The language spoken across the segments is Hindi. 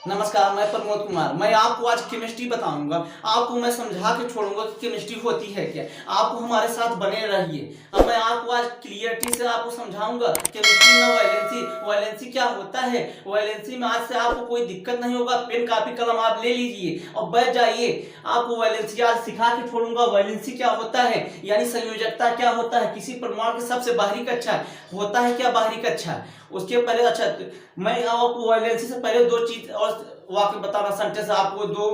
नमस्कार, मैं प्रमोद कुमार। मैं आपको आज केमिस्ट्री बताऊंगा। आपको मैं समझा के छोड़ूंगा कि केमिस्ट्री होती है क्या। आपको हमारे साथ बने रहिए। अब मैं आपको आज क्लियरिटी से आपको समझाऊंगा केमिस्ट्री में वायलेंसी क्या होता है। वायलेंसी में आज से आपको कोई दिक्कत नहीं होगा। पेन कापी कलम आप ले लीजिए और बैठ जाइए। आपको वायलेंसी आज सिखा के छोड़ूंगा। वायलेंसी क्या होता है, यानी संयोजकता क्या होता है। किसी परमाणु के सबसे बाहरी कक्षा होता है क्या, बाहरी कक्षा। उसके पहले अच्छा, मैं आपको वायलेंसी से पहले दो चीज और वाक्य बताना, सेंटेंस आपको दो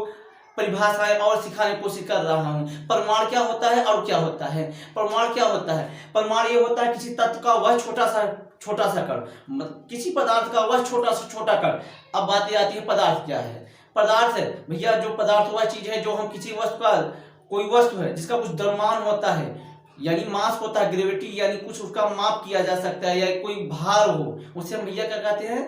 परिभाषाएं और सिखाने की कोशिश कर रहा हूं। परमाणु क्या होता है और क्या होता है। परमाणु क्या होता है। परमाणु ये होता है किसी तत्व का वह छोटा सा कण, किसी पदार्थ का वह छोटा से छोटा कण। अब बात आती है पदार्थ क्या है। पदार्थ है भैया, जो पदार्थ वह चीज है जो हम किसी वस्तु का, कोई वस्तु है जिसका कुछ द्रव्यमान होता है, यानी मास होता है, ग्रेविटी, यानी कुछ उसका माप किया जा सकता है, या कोई भार हो, उसे हम भैया क्या कहते हैं,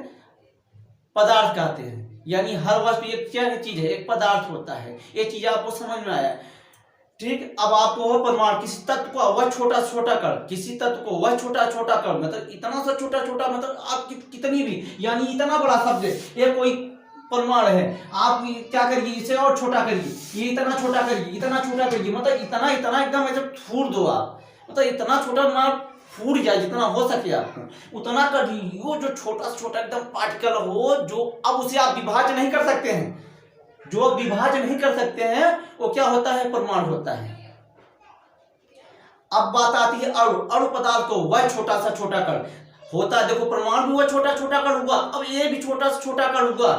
पदार्थ कहते हैं। यानी हर वस्तु एक क्या चीज है, एक पदार्थ होता है। ये चीज आपको समझ में आया, ठीक। अब आपको परमाणु किसी तत्व को वह छोटा छोटा कण, किसी तत्व को वह छोटा छोटा कण, मतलब इतना सा छोटा छोटा, मतलब आप कितनी भी, यानी इतना बड़ा शब्द है, ये कोई परमाणु है। आप क्या करिए, इसे और छोटा करिए, ये इतना छोटा करिए, इतना छोटा करिए, मतलब इतना इतना एकदम ऐसे फूट दो आप, मतलब इतना छोटा ना फूट जाए, जितना हो सके आपको उतना करिए। वो जो छोटा से छोटा एकदम पार्टिकल हो, जो अब उसे आप विभाज्य नहीं कर सकते हैं, जो विभाज्य नहीं कर सकते हैं, वो क्या होता है, परमाणु होता है। अब बात आती है अणु। अणु पदार्थ को वह छोटा सा छोटा कण होता है। देखो, परमाणु भी वह छोटा छोटा कण हुआ, अब ये भी छोटा से छोटा कण हुआ,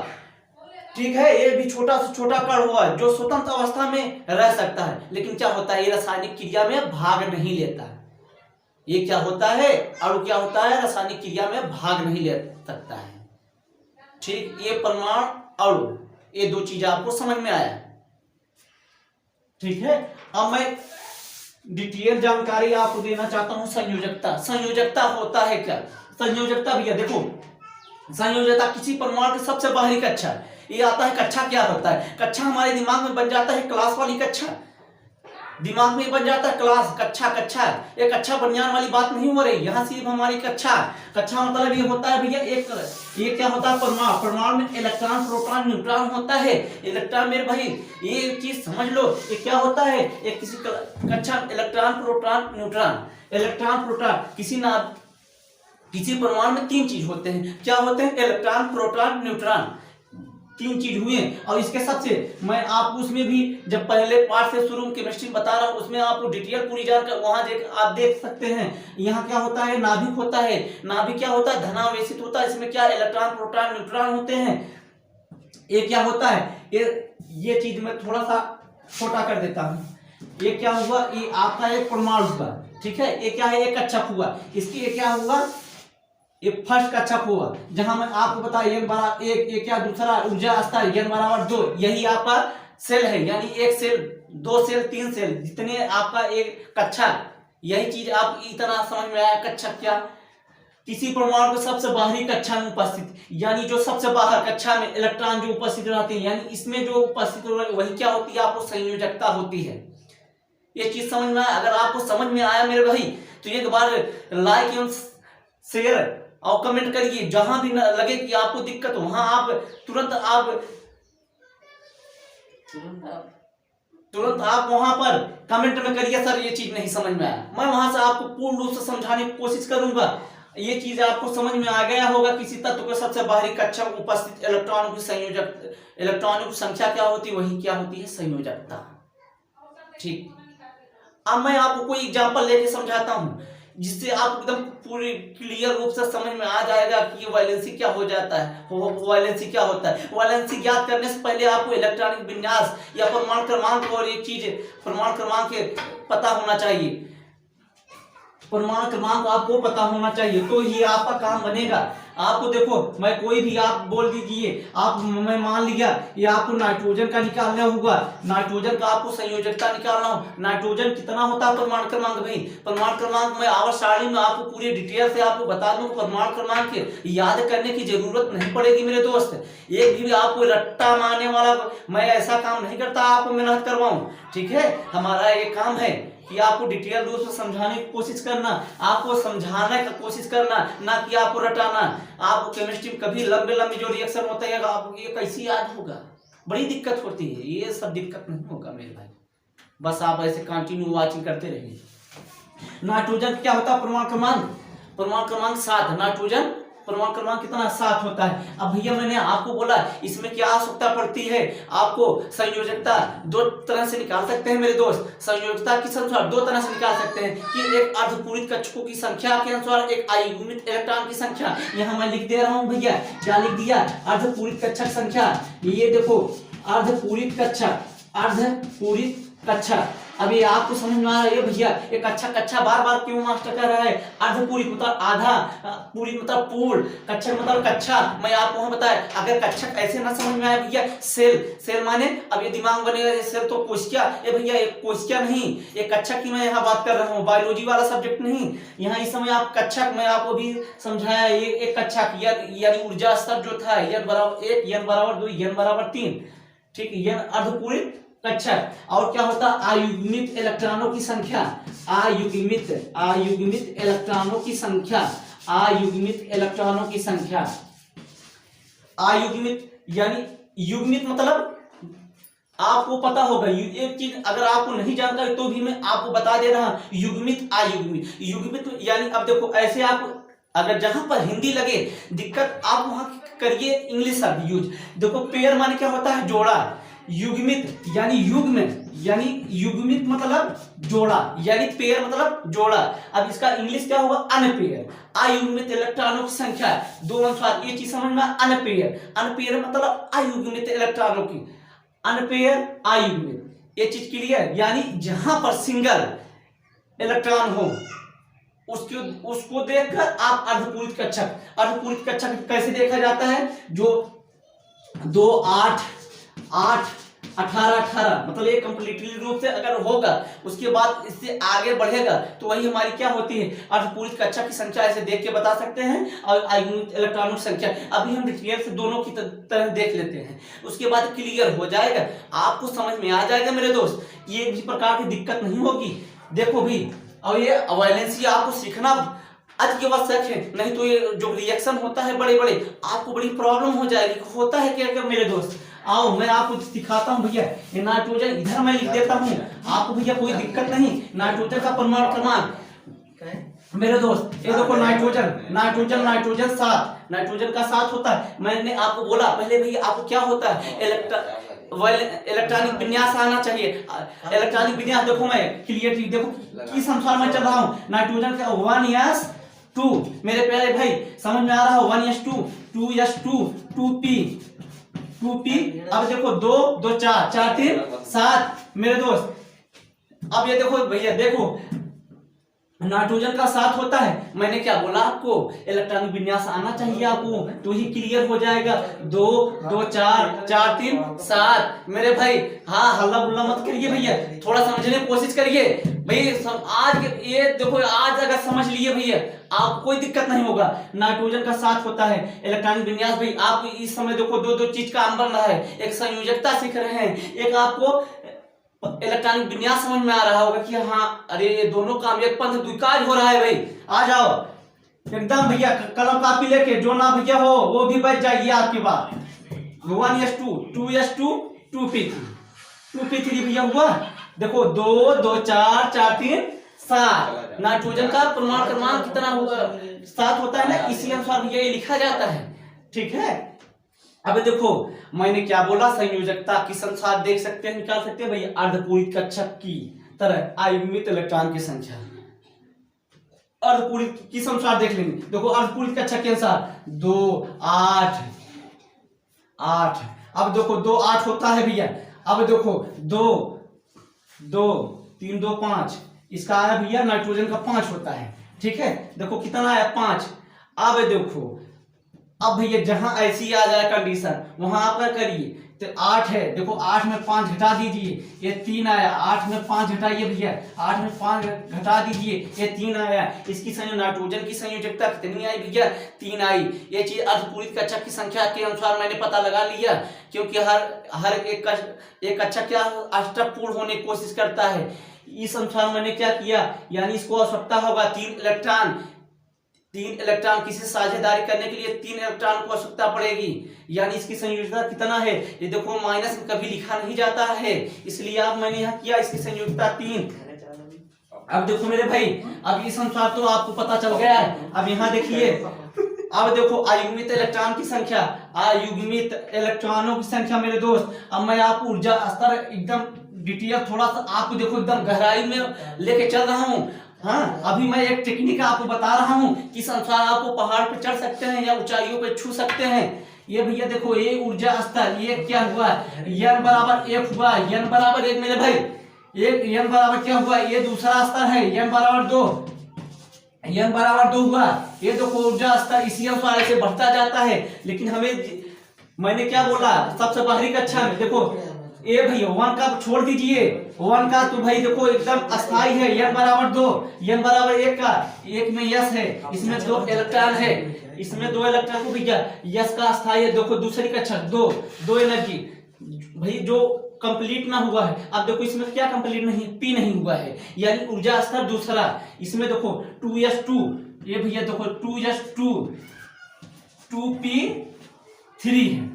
ठीक है। ये भी छोटा से छोटा कण हुआ जो स्वतंत्र अवस्था में रह सकता है, लेकिन क्या होता है, ये रासायनिक क्रिया में भाग नहीं लेता है। ये क्या होता है, अणु क्या होता है, रासायनिक क्रिया में भाग नहीं ले सकता है, ठीक। ये परमाणु, अणु, ये दो चीज आपको समझ में आया, ठीक है। अब मैं डिटेल जानकारी आपको देना चाहता हूं। संयोजकता, संयोजकता होता है क्या। संयोजकता भैया देखो, संयोजकता किसी परमाणु की सबसे बाहरी कक्षा, ये आता है। कक्षा क्या होता है, कक्षा हमारे दिमाग में बन जाता है क्लास वाली कक्षा, दिमाग में बन जाता है क्लास, कक्षा कक्षा। ये कक्षा बनियान वाली बात नहीं हो रही, यहाँ सिर्फ हमारी कक्षा। कक्षा मतलब ये होता है भैया, एक ये क्या होता है, परमाणु। परमाणु में इलेक्ट्रॉन प्रोटॉन न्यूट्रॉन होता है। इलेक्ट्रॉन मेरे भाई, ये चीज समझ लो, ये क्या होता है, एक किसी कक्षा electron proton neutron. Electron proton किसी परमाणु में तीन चीज होते हैं। क्या होते हैं, इलेक्ट्रॉन प्रोटॉन न्यूट्रॉन, तीन चीज हुए। और इसके सबसे मैं आपको उसमें भी जब पहले पार्ट से शुरू केमिस्ट्री बता रहा हूं, उसमें आपको डिटेल पूरी जानकर वहां आप देख सकते हैं। यहाँ क्या होता है, नाभिक होता है। नाभिक क्या होता है, धनावेशित होता है। इसमें क्या इलेक्ट्रॉन प्रोटॉन न्यूट्रॉन होते हैं। ये क्या होता है, ये चीज मैं थोड़ा सा छोटा कर देता हूं। ये क्या हुआ, ये आपका एक परमाणु हुआ, ठीक है। ये क्या है, एक कक्षक हुआ। इसकी ये क्या हुआ, ये फर्स्ट कक्षक हुआ, जहां मैं आपको बताया n बराबर 1, ये क्या दूसरा ऊर्जा स्तर n बराबर 2, यही आपका सेल है। यानी एक सेल, दो सेल, तीन सेल, जितने आपका एक कक्षा, यही चीज आप इतना समझ में आया। कक्षक क्या, किसी परमाणु को सबसे बाहरी कक्षा में उपस्थित, यानी जो सबसे बाहर कक्षा में इलेक्ट्रॉन जो उपस्थित रहते हैं, यानी इसमें जो उपस्थित हो रहे वही क्या होती है, आपको संयोजकता होती है। ये चीज समझ में आया। अगर आपको समझ में आया मेरे भाई, तो एक बार लाइक एवं शेयर और कमेंट करिए। जहां भी लगे कि आपको दिक्कत हो, वहां आप तुरंत आप वहां पर कमेंट में करिए, सर ये चीज नहीं समझ में आया। मैं वहां से आपको पूर्ण रूप से समझाने की कोशिश करूंगा। ये चीज आपको समझ में आ गया होगा। किसी तत्व के सबसे बाहरी कक्षा में उपस्थित इलेक्ट्रॉनों की संयोजक, इलेक्ट्रॉनों की संख्या क्या होती है, वही क्या होती है, संयोजकता, ठीक। अब मैं आपको कोई एग्जांपल लेके समझाता हूं, जिससे आप एकदम पूरी क्लियर रूप से समझ में आ जाएगा कि वायलेंसी क्या हो जाता है, वायलेंसी क्या होता है। वायलेंसी ज्ञात करने से पहले आपको इलेक्ट्रॉनिक विन्यास या परमाणु क्रमांक और एक चीज परमाणु क्रमांक पता होना चाहिए। परमाणु क्रमांक आपको पता होना चाहिए, तो ये आपका काम बनेगा। आपको देखो मैं कोई भी आप बोल दीजिए, आप मैं मान लिया ये आपको नाइट्रोजन का निकालना होगा, नाइट्रोजन का आपको संयोजकता निकालना हो, नाइट्रोजन कितना होता है परमाणु क्रमांक भाई, परमाणु क्रमांक मैं आवर्त सारणी में आपको पूरी डिटेल से आपको बता दूं, परमाणु क्रमांक याद करने की जरूरत नहीं पड़ेगी मेरे दोस्त। एक भी आपको रट्टा मारने वाला मैं ऐसा काम नहीं करता आपको मेहनत करवाऊं, ठीक है। हमारा ये काम है कि आपको डिटेल रूप से समझाने की कोशिश करना, आपको समझाने की कोशिश करना, ना कि आपको रटाना। आपको केमिस्ट्री में कभी लंबे लंबे जो रिएक्शन होता है आपको ये कैसे याद होगा, बड़ी दिक्कत होती है। ये सब दिक्कत नहीं होगा मेरे भाई, बस आप ऐसे कंटिन्यू वाचिंग करते रहिए। नाइट्रोजन क्या होता है परमाणु क्रमांक, परमाणु क्रमांक 7, नाइट्रोजन परमाणु क्रमांक कितना 7 होता है। अब भैया मैंने आपको बोला इसमें क्या आवश्यकता पड़ती है, आपको संयोजकता दो तरह से निकाल सकते हैं मेरे दोस्त। संयोजकता किस अनुसार दो तरह से निकाल सकते हैं कि एक अर्धपूरित कक्षकों की संख्या के अनुसार, एक आयुग्मित इलेक्ट्रॉन की संख्या। यहाँ मैं लिख दे रहा हूँ भैया, क्या लिख दिया, अर्धपूरित कक्षक संख्या। ये देखो अर्धपूरित कक्षक, अर्धपूरित कक्षक। अभी आपको समझ में आ रहा है भैया ये कक्षा बार बार क्यों मास्टर कह रहा है। अर्धपूरी मतलब आधा, पूरी मतलब पूर्ण, कक्षक मतलब कक्षा। मैं आपको वहां बताया, अगर कक्षक ऐसे ना समझ में आया भैया, सेल, सेल माने अब ये दिमाग बनेगा सेल तो कोशिका, ये भैया एक कोशिका नहीं, ये कक्षक की मैं यहाँ बात कर रहा हूँ, बायोलॉजी वाला सब्जेक्ट नहीं। यहाँ इस समय आप कक्षक मैं आपको भी समझाया, ये एक कक्षक यानी ऊर्जा स्तर जो था n बराबर 1, n बराबर 2, n बराबर 3, ठीक है, n अर्धपूरित कक्षक। और क्या होता है आयुग्मित इलेक्ट्रॉनों की संख्या, आयुग्मित इलेक्ट्रॉनों की संख्या, आयुग्मित इलेक्ट्रॉनों की संख्या। आयुग्मित यानी युग्मित मतलब आपको पता होगा, एक चीज अगर आपको नहीं जानकारी तो भी मैं आपको बता दे रहा हूं, युग्मित अयुग्मित। युग्मित यानी अब देखो ऐसे आप अगर जहां पर हिंदी लगे दिक्कत आप वहां करिए इंग्लिश शब्द यूज। देखो पेयर माने क्या होता है जोड़ा, युग्मित यानी युग्म, यानी युग्मित मतलब जोड़ा, यानी पेयर मतलब जोड़ा। अब इसका इंग्लिश क्या होगा अनपेयर। अयुग्मित इलेक्ट्रॉनों की संख्या दो अनुसार, ये चीज समझ में, अनपेयर, अनपेयर मतलब अयुग्मित इलेक्ट्रॉनों की, अनपेयर अयुग्मित, ये चीज क्लियर। यानी जहां पर सिंगल इलेक्ट्रॉन हो उसको देखकर आप अर्धपूरित कक्षक। अर्धपूरित कक्षक कैसे देखा जाता है, जो 2 8 8 18 18 मतलब ये कंप्लीटली रूप से अगर होगा उसके बाद इससे आगे बढ़ेगा तो वही हमारी क्या होती है अर्धपूरित कक्षक की संख्या, ऐसे देख के बता सकते हैं। और आयुग्मित इलेक्ट्रॉनों की संख्या अभी हम डिटेल से दोनों की तरह देख लेते हैं, उसके बाद क्लियर हो जाएगा, आपको समझ में आ जाएगा मेरे दोस्त, ये किसी प्रकार की दिक्कत नहीं होगी। देखो भी, और ये वैलेंसी आपको सीखना अत्यावश्यक है, नहीं तो ये जो रिएक्शन होता है बड़े बड़े आपको बड़ी प्रॉब्लम हो जाएगी। होता है क्या क्या मेरे दोस्त, आओ मैं आपको दिखाता हूं भैया। ये नाइट्रोजन इधर मैं लिख देता हूं, आपको भैया कोई दिक्कत नहीं। नाइट्रोजन का परमाणु क्रमांक मेरे दोस्त, ये देखो नाइट्रोजन, नाइट्रोजन नाइट्रोजन 7, नाइट्रोजन का 7 होता है। मैंने आपको बोला पहले भैया आपको क्या होता है इलेक्ट्रॉनिक विन्यास आना चाहिए। इलेक्ट्रॉनिक विन्यास देखो मैं क्लियर, देखो किस अनुसार मैं चल रहा हूं। नाइट्रोजन का 1s2 मेरे प्यारे भाई समझ में आ रहा हो, 1s2 2s2 2p। अब देखो 2 2 4 4 3 7 मेरे दोस्त। अब ये देखो भैया, देखो नाइट्रोजन का 7 होता है। मैंने क्या बोला आपको इलेक्ट्रॉनिक विन्यास आना चाहिए आपको, तो ही क्लियर हो जाएगा। 2 2 4 4 3 7 मेरे भाई। हाँ हल्ला बुल्ला मत करिए भैया, थोड़ा समझने की कोशिश करिए भाई। आज ये देखो, आज अगर समझ लिए भैया आप कोई दिक्कत नहीं होगा। नाइट्रोजन का 7 होता है इलेक्ट्रॉनिक विन्यास भाई। आप इस समय देखो दो चीज का अंबर रहा है, एक संयोजकता सीख रहे हैं, एक आपको इलेक्ट्रॉनिक विन्यास समझ में आ रहा होगा कि हाँ अरे ये दोनों काम एक पंथ द्विकाज हो रहा है भाई। आ जाओ एकदम भैया, कलम कापी लेके, जो ना भैया हो वो भी बच जाएगी आपके पास। 1s2 2s2 2p3 भैया हुआ। देखो 2 2 4 4 3 7 नाइट्रोजन का परमाणु क्रमांक कितना होगा 7 होता है ना, इसी अनुसार भैया ये लिखा जाता है, ठीक है। अब देखो मैंने क्या बोला, संयोजकता किस अनुसार देख सकते हैं, निकाल सकते हैं भैया, अर्धपूरित कक्षक की तरह आयुग्मित इलेक्ट्रॉन की संख्या अर्धपूरित किस अनुसार देख लेंगे। देखो अर्धपूरित कक्षक के अनुसार 2 8 8। अब देखो 2 8 होता है भैया। अब देखो 2 2 3 2 5, इसका आया भैया नाइट्रोजन का 5 होता है, ठीक है। देखो कितना आया 5। अब देखो अब भैया जहां ऐसी आ जाए कंडीशन वहां आप क्या करिए, तो 8 है, देखो 8 में 5 घटा दीजिए, ये 3 आया, 8 में 5 घटाइए भैया, 8 में 5 घटा दीजिए, ये 3 आया। इसकी नाइट्रोजन की संयोजकता कितनी आई भैया, 3 आई। ये चीज अर्धपूरित कक्षा की संख्या के अनुसार मैंने पता लगा लिया, क्योंकि हर एक कक्षा क्या अष्टक होने की कोशिश करता है। इस अनुसार मैंने क्या किया, यानी इसको आवश्यकता होगा 3 इलेक्ट्रॉन किसी साझेदारी करने के लिए 3 इलेक्ट्रॉन को आवश्यकता पड़ेगी। यानी इसकी संयोजकता कितना है, ये देखो माइनस में कभी लिखा नहीं जाता है, इसलिए अब मैंने यहाँ किया इसकी संयोजकता 3। अब देखो मेरे भाई, अब इस अनुसार तो आपको पता चल गया है। अब यहाँ देखिए, अब देखो अयुग्मित इलेक्ट्रॉन की संख्या, अयुग्मित इलेक्ट्रॉनों की संख्या मेरे दोस्त। अब मैं आपको ऊर्जा स्तर एकदम डिटेल थोड़ा सा आपको देखो एकदम गहराई में लेके चल रहा हूँ। हाँ, अभी मैं एक टेक्निक आपको बता रहा हूँ किस अनुसार आपको पहाड़ पे चढ़ सकते हैं या ऊंचाइयों पे छू सकते हैं। ये भैया देखो, ये ऊर्जा स्तर, ये क्या हुआ, n बराबर 1 हुआ, n बराबर 1 मेरे भाई, एक n बराबर क्या हुआ, ये दूसरा स्तर है, n बराबर 2, n बराबर 2 हुआ। ये देखो ऊर्जा स्तर इसी अनुसार ऐसे बढ़ता जाता है। लेकिन हमें, मैंने क्या बोला, सबसे बाहरी कक्षा में देखो ये भैया 1 का छोड़ दीजिए, 1 का तो भाई देखो एकदम अस्थाई है, n बराबर 2, n बराबर 1 का, 1 में यस है, इसमें 2 इलेक्ट्रॉन है, इसमें 2 इलेक्ट्रॉन को भैया यस का अस्थाई है। देखो दूसरी कक्षा 2 एनर्जी भाई जो कंप्लीट ना हुआ है। अब देखो इसमें क्या कंप्लीट नहीं, पी नहीं हुआ है, यानी ऊर्जा स्तर दूसरा। इसमें देखो 2s2, ये भैया देखो 2s2 2p3 है।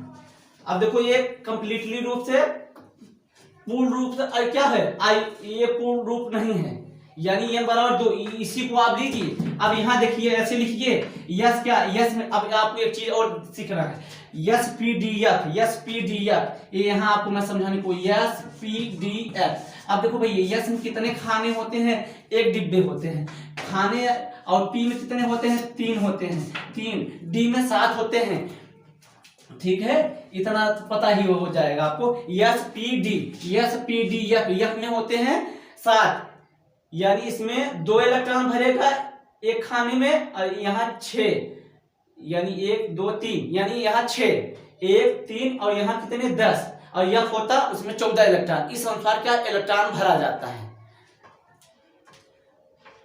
अब देखो ये कंप्लीटली रूप से, पूर्ण रूप से क्या है, ये पूर्ण रूप नहीं है, यानी n बराबर 2, इसी को आप लीजिए। अब यहाँ देखिए ऐसे लिखिए, यस क्या, यस में अब आपको एक चीज और सीखना है, यस पी डी एफ, ये यहाँ आपको मैं समझाने को, यस पी डी एफ। अब देखो भैया यस में कितने खाने होते हैं, 1 डिब्बे होते हैं खाने, और पी में कितने होते हैं, 3 होते हैं, 3, डी में 7 होते हैं। ठीक है, इतना पता ही हो जाएगा आपको। एस पी डी एफ में होते हैं 7, यानी इसमें 2 इलेक्ट्रॉन भरेगा एक खाने में, और यहाँ 6, यानी 1 2 3, यानी यहाँ 6, 1 3 और यहाँ कितने 10, और यह होता उसमें 14 इलेक्ट्रॉन। इस अनुसार क्या इलेक्ट्रॉन भरा जाता है।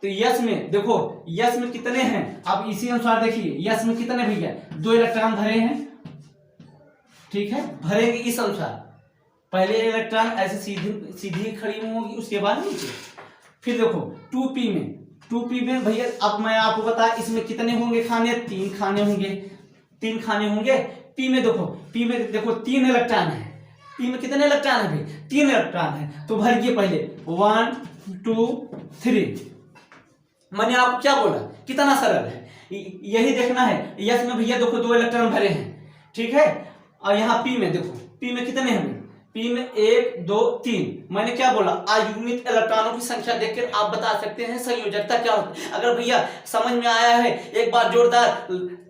तो यस में देखो, यस में कितने हैं, अब इसी अनुसार देखिए यस में कितने भैया 2 इलेक्ट्रॉन भरे हैं। ठीक है, भरेंगे इस अनुसार, पहले इलेक्ट्रॉन ऐसे सीधी खड़ी होगी, उसके बाद नीचे। फिर देखो 2p में भैया, अब मैं आपको बता इसमें कितने होंगे खाने, 3 खाने होंगे, 3 खाने होंगे। p में देखो 3 इलेक्ट्रॉन है, p में कितने इलेक्ट्रॉन है भाई, 3 इलेक्ट्रॉन है। तो भरिए पहले 1 2 3। मैंने आपको क्या बोला, कितना सरल है, यही देखना है। यस में भैया देखो 2 इलेक्ट्रॉन भरे हैं, ठीक है। और यहाँ पी में देखो, पी में कितने हैं, पी में 1 2 3। मैंने क्या बोला, अयुग्मित इलेक्ट्रॉनों की संख्या देखकर आप बता सकते हैं संयोजकता क्या होती है। अगर भैया समझ में आया है, एक बार जोरदार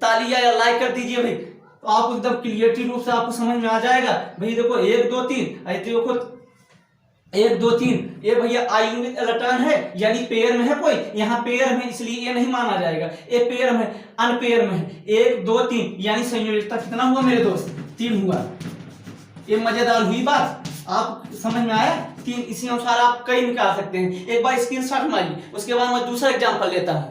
तालियां या लाइक कर दीजिए भाई, तो आपको एकदम क्लियरिटी रूप से आपको समझ में आ जाएगा। भाई देखो 1 2 3, ऐसे देखो 1 2 3, ये भैया अयुग्मित इलेक्ट्रॉन है, यानी पेयर में है कोई, यहाँ पेयर में इसलिए ये नहीं माना जाएगा, ये पेयर में, अनपेयर में है। 1 2 3, यानी संयोजकता कितना हुआ मेरे दोस्त, 3 हुआ। ये मजेदार हुई बात, आप समझ में आया। 3, इसी अनुसार आप कई निकाल सकते हैं। एक बार स्क्रीनशॉट मारिए, उसके बाद मैं दूसरा एग्जांपल लेता हूं।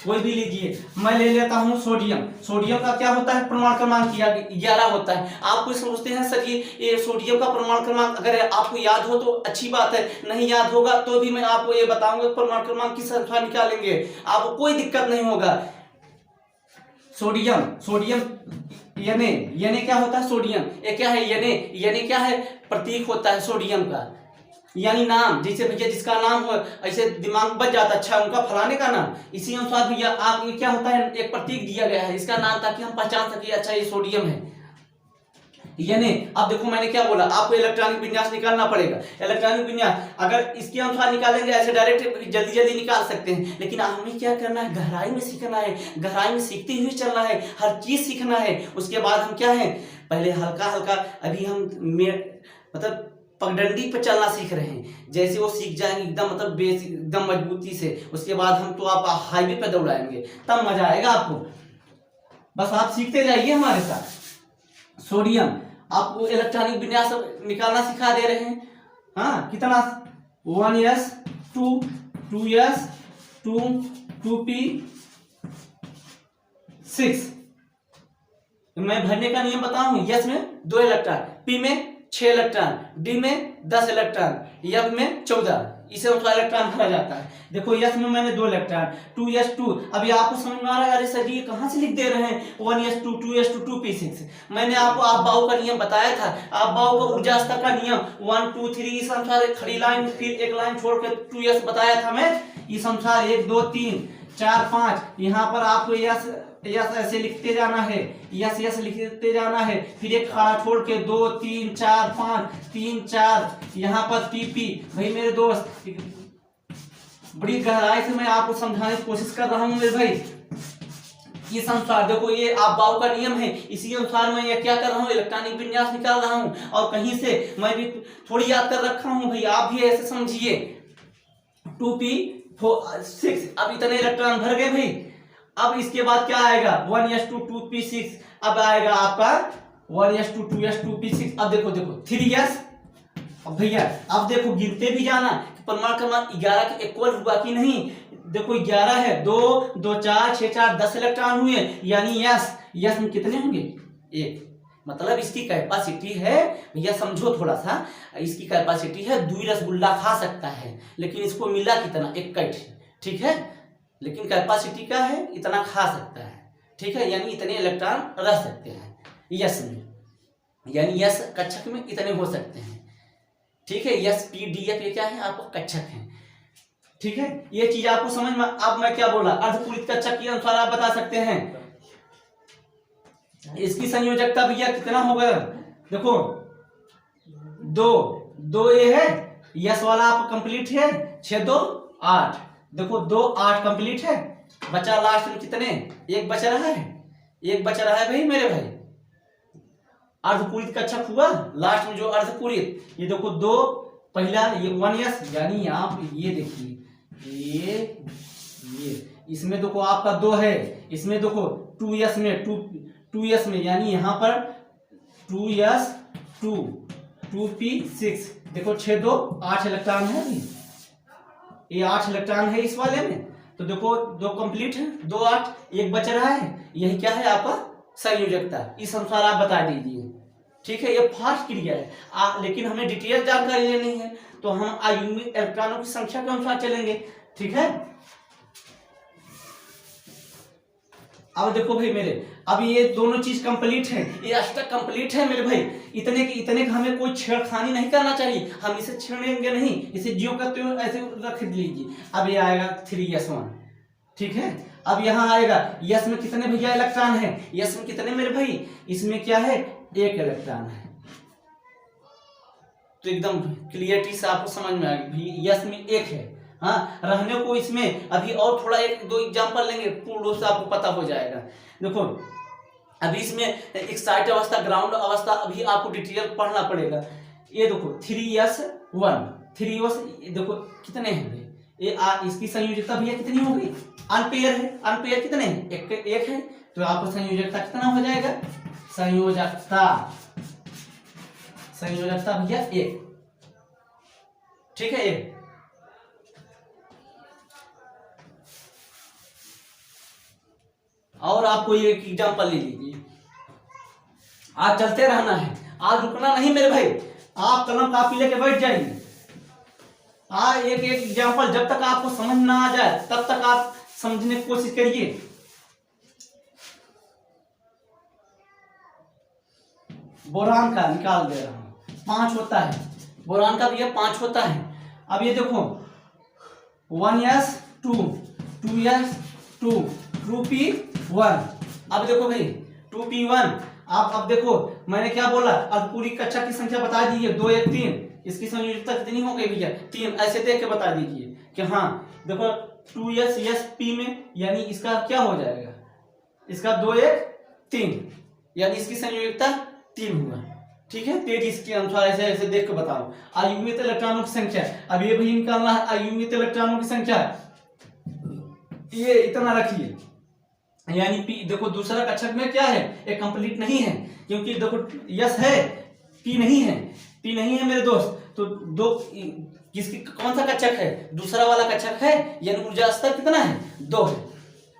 कोई भी लीजिए, मैं ले लेता हूं सोडियम। सोडियम का क्या होता है, परमाणु क्रमांक 11 होता है। आपको सोचते हैं सर ये सोडियम का परमाणु क्रमांक अगर आपको याद हो तो अच्छी बात है, नहीं याद होगा तो भी मैं आपको ये बताऊंगा परमाणु क्रमांक की संख्या निकालेंगे, आपको कोई दिक्कत नहीं होगा। सोडियम यने क्या होता है, सोडियम ये क्या है, यने क्या है, प्रतीक होता है सोडियम का, यानी नाम। जैसे भैया जिसका नाम हो ऐसे दिमाग बच जाता, अच्छा उनका फलाने का नाम। इसी अनुसार भैया आप ये क्या होता है, एक प्रतीक दिया गया है इसका नाम, ताकि हम पहचान सके अच्छा ये सोडियम है। यानी अब देखो मैंने क्या बोला, आपको इलेक्ट्रॉनिक विन्यास निकालना पड़ेगा। इलेक्ट्रॉनिक विन्यास अगर इसके अनुसार निकालेंगे ऐसे डायरेक्ट जल्दी जल्दी निकाल सकते हैं, लेकिन हमें क्या करना है, गहराई में सीखना है, गहराई में सीखते हुए चलना है, हर चीज सीखना है। उसके बाद हम क्या है, पहले हल्का हल्का अभी हम मतलब पगडंडी पे चलना सीख रहे हैं, जैसे वो सीख जाएंगे एकदम मतलब बेस एकदम मजबूती से, उसके बाद हम तो आप हाईवे पे दौड़ाएंगे, तब मजा आएगा आपको। बस आप सीखते जाइए हमारे साथ। सोडियम आपको इलेक्ट्रॉनिक विन्यास निकालना सिखा दे रहे हैं। हाँ कितना, 1s 2 2s 2 2p 6। मैं भरने का नियम बताऊं, यस में 2 इलेक्ट्रॉन, पी में 6 इलेक्ट्रॉन, डी में 10 इलेक्ट्रॉन, एफ में 14, इसे उसका इलेक्ट्रॉन भरा जाता है। देखो यस में मैंने 2 इलेक्ट्रॉन, 2s2। अभी आपको समझ में आ रहा है, अरे सर जी ये कहां से लिख दे रहे हैं 1s2 2s2 2p6। मैंने आपको आप-बाऊ का नियम बताया था, आप-बाऊ का ऊर्जा स्तर का नियम 1 2 3 इस अनुसार एक खड़ी लाइन फिर एक लाइन छोड़ के 2s बताया था मैं, इस अनुसार 1 2 3 4 5 यहाँ पर आपको यस यस ऐसे लिखते जाना है, यस यस लिखते जाना है, फिर एक खड़ा छोड़ के 2 3 4 5 3 4 यहाँ पर पी। भाई मेरे दोस्त बड़ी गहराई से मैं आपको समझाने की कोशिश कर रहा हूँ मेरे भाई। इस अनुसार देखो ये आप बाऊ का नियम है, इसी अनुसार मैं ये क्या कर रहा हूँ, इलेक्ट्रॉनिक विन्यास निकाल रहा हूँ, और कहीं से मैं भी थोड़ी याद कर रखा हूँ भाई, आप भी ऐसे समझिए। 2p6 अब इतने इलेक्ट्रॉन भर गए भाई। अब इसके बाद क्या आएगा, 1s2 2p6, अब आएगा आपका 1s2 2s2 p6। अब देखो देखो 3s। अब भैया अब देखो गिनते भी जाना, परमाणु क्रमांक 11 के इक्वल हुआ कि नहीं। देखो 11 है, 2 2 4 6 4 10 इलेक्ट्रॉन हुए, यानी यस में कितने होंगे, 1। मतलब इसकी कैपेसिटी है भैया, समझो थोड़ा सा, इसकी कैपेसिटी है 2 रसगुल्ला खा सकता है, लेकिन इसको मिला कितना, 1। ठीक है, लेकिन कैपेसिटी क्या है, इतना खा सकता है। ठीक है, यानी इतने इलेक्ट्रॉन रह सकते हैं यस में, यानी यस कक्षक में इतने हो सकते हैं। ठीक है, यस पी डी एफ ये क्या है, आपको कक्षक है। ठीक है, ये चीज आपको समझ में। अब मैं क्या बोला, अर्धपूरित कक्षक के अनुसार आप बता सकते हैं इसकी संयोजकता भैया कितना होगा। देखो 2 ये है, यस वाला आपको कंप्लीट है, 6 2 8। देखो 2 8 कंप्लीट है, बचा लास्ट में कितने, 1 बच रहा है, 1 बच रहा है भाई मेरे भाई। अर्धपूरित कक्षक हुआ लास्ट में जो अर्धपूरित, ये देखो 2 पहला ये 1s, यानी आप ये देखिए ये इसमें देखो आपका 2 है, इसमें देखो 2s में 2s में, यानी यहाँ पर 2s2 2p6। देखो 6 2 8 इलेक्ट्रॉन है, ये 8 इलेक्ट्रॉन है इस वाले में, तो देखो 2 कंप्लीट है, 2 8 1 बच रहा है, यही क्या है आपका संयोजकता। इस अनुसार आप बता दीजिए। ठीक है, ये फास्ट क्रिया है, लेकिन हमें डिटेल जानकारी लेनी है, तो हम आयुनिक इलेक्ट्रॉनों की संख्या के अनुसार चलेंगे। ठीक है, अब देखो भाई मेरे, अब ये दोनों चीज कंप्लीट है, ये अष्टक कंप्लीट है मेरे भाई। इतने का हमें कोई छेड़खानी नहीं करना चाहिए, हम इसे छेड़ेंगे नहीं, इसे जियो करते हुए ऐसे रख लीजिए। अब ये आएगा 3s1। ठीक है, अब यहाँ आएगा यस में कितने भैया इलेक्ट्रॉन है, यस में कितने मेरे भाई, इसमें क्या है, 1 इलेक्ट्रॉन है। तो एकदम क्लियरिटी से आपको समझ में आ गई, यस में 1 है। हाँ, रहने को इसमें अभी और थोड़ा 1 2 एग्जांपल लेंगे, पूर्ण रूप से आपको पता हो जाएगा। देखो अभी इसमें एक्साइट अवस्था, ग्राउंड अवस्था अभी आपको डिटेल पढ़ना पड़ेगा। ये देखो 3s1 3s देखो कितने हैं ये, इसकी संयोजकता भैया कितनी होगी, अनपेयर है, अनपेयर कितने हैं, 1 है, तो आपको संयोजकता कितना हो जाएगा, संयोजकता भैया 1। ठीक है, 1। और आपको ये एक एग्जांपल ले लीजिए, आज चलते रहना है, आज रुकना नहीं मेरे भाई, आप कलम कापी लेके बैठ जाइए। आज एक एग्जांपल जब तक आपको समझ ना आ जाए तब तक आप समझने की कोशिश करिए। बोरान का निकाल दे रहा हूं, 5 होता है, बोरान का भी 5 होता है। अब ये देखो 1s2 2s2 2p1। अब देखो भाई 2p1, आप अब देखो मैंने क्या बोला, अब पूरी कक्षा की संख्या बता दीजिए, 2 1 3, इसकी संयोजकता कितनी हो गई भैया 3, ऐसे देख के बता दीजिए कि हाँ देखो 2s यस p में, यानी इसका क्या हो जाएगा, इसका 2 1 3, यानी इसकी संयोजकता 3 हुआ। ठीक है, तेजी इसके अनुसार ऐसे ऐसे देख के बताओ। अयुग्मित इलेक्ट्रॉनों की संख्या, अब ये भी निकालना है, अयुग्मित इलेक्ट्रॉनों की संख्या ये इतना रखिए, यानी पी देखो दूसरा कक्षक में क्या है, ये कंप्लीट नहीं है, क्योंकि देखो यस है पी नहीं है, पी नहीं है मेरे दोस्त, तो दो किसकी कौन सा कक्षक है, दूसरा वाला कक्षक है, यानी ऊर्जा स्तर कितना है 2 है,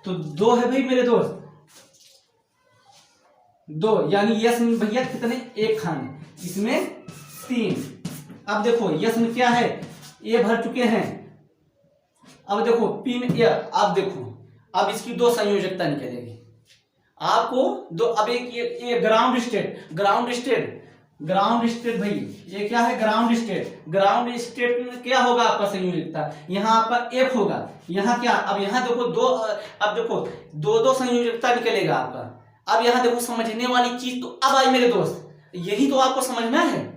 तो 2 है भाई मेरे दोस्त 2, यानी यस में भैया कितने, एक खाने, इसमें 3। अब देखो यस में क्या है, ये भर चुके हैं, अब देखो पी में ये, अब देखो अब इसकी 2 संयोजकता निकलेगी आपको दो। अब एक ये ग्राउंड स्टेट, ग्राउंड स्टेट भाई ये क्या है, ग्राउंड स्टेट में क्या होगा आपका संयोजकता, यहाँ आपका 1 होगा, यहाँ क्या, अब यहाँ देखो 2, अब देखो 2 संयोजकता निकलेगा आपका। अब यहाँ देखो समझने वाली चीज तो अब आई मेरे दोस्त, यही तो आपको समझना है,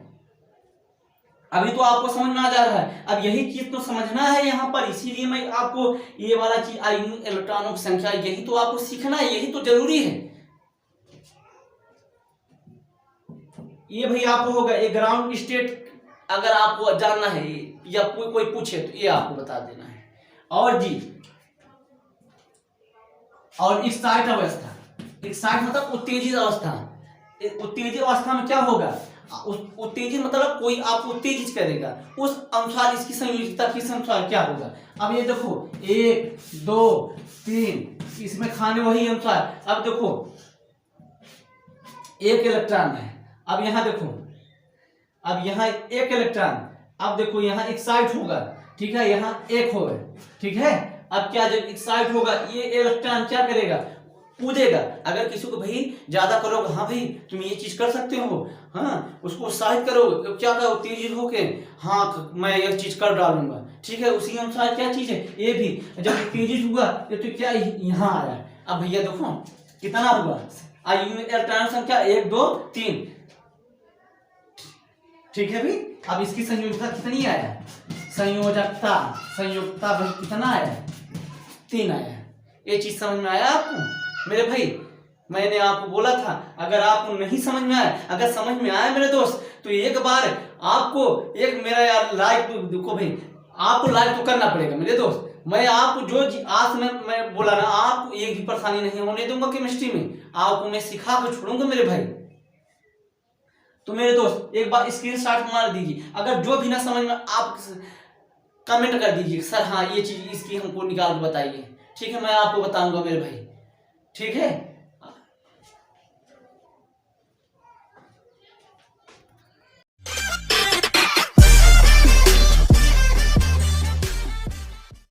अभी तो आपको समझ में आ जा रहा है, अब यही चीज तो समझना है यहाँ पर, इसीलिए मैं आपको ये वाला चीज अयुग्मित इलेक्ट्रॉनों की संख्या, यही तो आपको सीखना है, यही तो जरूरी है। ये भाई आपको होगा ये ग्राउंड स्टेट, अगर आपको जानना है या कोई पूछे तो ये आपको बता देना है। और जी, और एक्साइट अवस्था, एक्साइट मतलब उत्तेजित अवस्था, उत्तेजित अवस्था में क्या होगा, उत्तेजित मतलब कोई आपको उत्तेजित करेगा, उस अनुसार इसकी संयोजकता किस अनुसार क्या होगा। अब ये देखो 1 2 3, इसमें खाने वही अनुसार, अब देखो 1 इलेक्ट्रॉन है, अब यहाँ देखो, अब यहाँ 1 इलेक्ट्रॉन, अब देखो यहाँ एक्साइट होगा, ठीक है, यहाँ 1 होगा, ठीक है। अब क्या जब एक्साइट होगा ये इलेक्ट्रॉन क्या करेगा, कूदेगा, अगर किसी को भाई ज्यादा करोगे, हाँ भाई तुम ये चीज कर सकते हो, हाँ उसको उत्साहित करोगे, तो क्या करो उत्तेजित होके, हाँ मैं ये चीज कर डालूंगा, ठीक है, उसी अनुसार क्या चीज है ये भी, जब उत्तेजित हुआ ये तो क्या यहाँ आया। अब भैया देखो कितना हुआ, अयुग्मित इलेक्ट्रॉन संख्या 1 2 3, ठीक है भाई। अब इसकी संयोजकता कितनी आया, संयोजकता भाई कितना आया, 3 आया। ये चीज समझ में आया आपको मेरे भाई, मैंने आपको बोला था अगर आपको नहीं समझ में आया, अगर समझ में आया मेरे दोस्त, तो एक बार आपको एक मेरा यार लाइक तो देखो भाई, आपको लाइक तो करना पड़ेगा मेरे दोस्त। मैं आपको जो आज मैं बोला ना, आपको एक भी परेशानी नहीं होने दूंगा केमिस्ट्री में, आपको मैं सिखा कर छोड़ूंगा मेरे भाई। तो मेरे दोस्त एक बार स्क्रीनशॉट मार दीजिए, अगर जो भी ना समझ में आप कमेंट कर दीजिए सर हाँ ये चीज इसकी हमको निकाल के बताइए, ठीक है, मैं आपको बताऊंगा मेरे भाई, ठीक है।